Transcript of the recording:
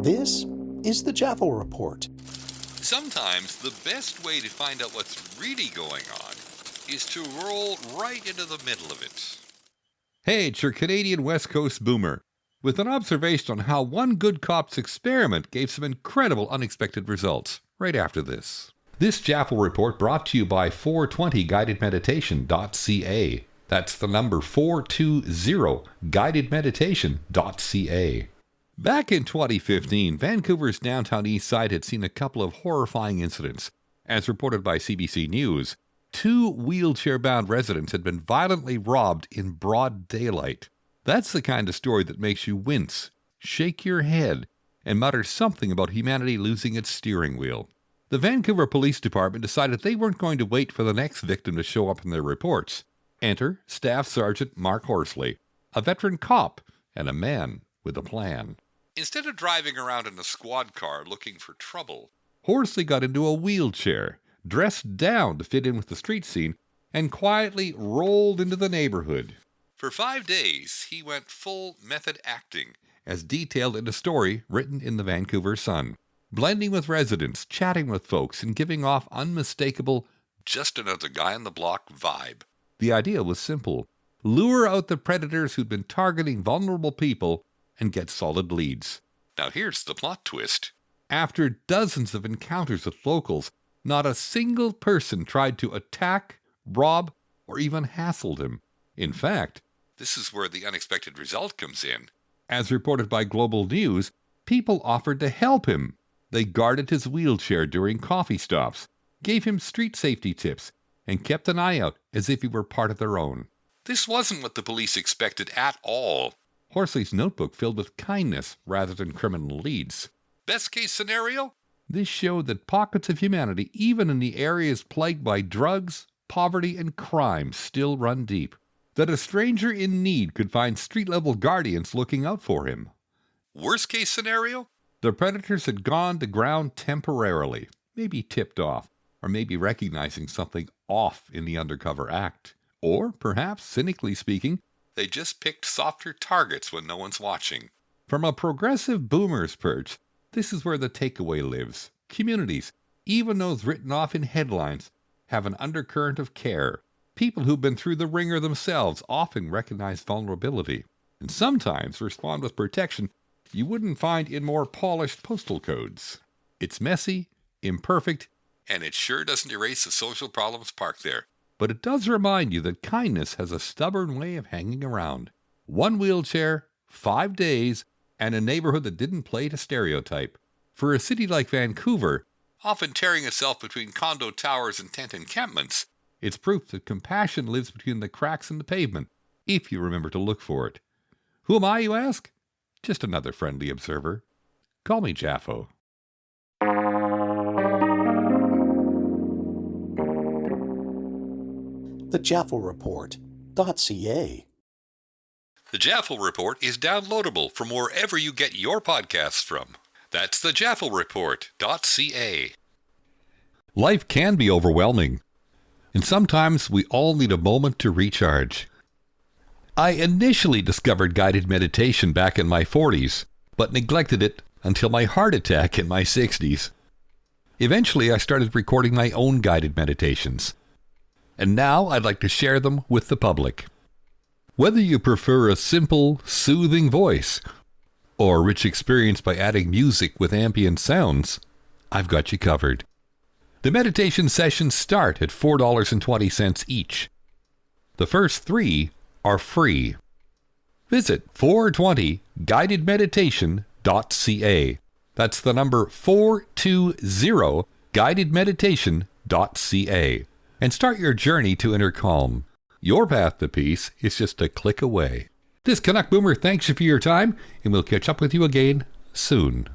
This is the Jaffel Report. Sometimes the best way to find out what's really going on is to roll right into the middle of it. Hey, it's your Canadian West Coast boomer, with an observation on how one good cop's experiment gave some incredible unexpected results, right after this. This Jaffel Report brought to you by 420guidedmeditation.ca. That's the number 420guidedmeditation.ca. Back in 2015, Vancouver's downtown east side had seen a couple of horrifying incidents. As reported by CBC News, 2 wheelchair-bound residents had been violently robbed in broad daylight. That's the kind of story that makes you wince, shake your head, and mutter something about humanity losing its steering wheel. The Vancouver Police Department decided they weren't going to wait for the next victim to show up in their reports. Enter Staff Sergeant Mark Horsley, a veteran cop and a man with a plan. Instead of driving around in a squad car looking for trouble, Horsley got into a wheelchair, dressed down to fit in with the street scene, and quietly rolled into the neighborhood. For 5 days, he went full method acting, as detailed in a story written in the Vancouver Sun, blending with residents, chatting with folks, and giving off unmistakable, just another guy on the block vibe. The idea was simple: lure out the predators who'd been targeting vulnerable people and get solid leads. Now here's the plot twist. After dozens of encounters with locals, not a single person tried to attack, rob, or even hassled him. In fact, this is where the unexpected result comes in. As reported by Global News, people offered to help him. They guarded his wheelchair during coffee stops, gave him street safety tips, and kept an eye out as if he were part of their own. This wasn't what the police expected at all. Horsley's notebook filled with kindness rather than criminal leads. Best case scenario? This showed that pockets of humanity, even in the areas plagued by drugs, poverty, and crime, still run deep. That a stranger in need could find street-level guardians looking out for him. Worst case scenario? The predators had gone to ground temporarily, maybe tipped off, or maybe recognizing something off in the undercover act. Or, perhaps, cynically speaking, they just picked softer targets when no one's watching. From a progressive boomer's perch, this is where the takeaway lives. Communities, even those written off in headlines, have an undercurrent of care. People who've been through the ringer themselves often recognize vulnerability, and sometimes respond with protection you wouldn't find in more polished postal codes. It's messy, imperfect, and it sure doesn't erase the social problems parked there. But it does remind you that kindness has a stubborn way of hanging around. 1 wheelchair, 5 days, and a neighborhood that didn't play to stereotype. For a city like Vancouver, often tearing itself between condo towers and tent encampments, it's proof that compassion lives between the cracks in the pavement, if you remember to look for it. Who am I, you ask? Just another friendly observer. Call me Jaffo. The Jaffel Report.ca. The Jaffel Report is downloadable from wherever you get your podcasts from. That's the JaffelReport.ca. Life can be overwhelming, and sometimes we all need a moment to recharge. I initially discovered guided meditation back in my 40s, but neglected it until my heart attack in my 60s. Eventually, I started recording my own guided meditations, and now I'd like to share them with the public. Whether you prefer a simple, soothing voice or a rich experience by adding music with ambient sounds, I've got you covered. The meditation sessions start at $4.20 each. The first 3 are free. Visit 420guidedmeditation.ca. That's the number 420guidedmeditation.ca. And start your journey to inner calm. Your path to peace is just a click away. This Canuck Boomer thanks you for your time, and we'll catch up with you again soon.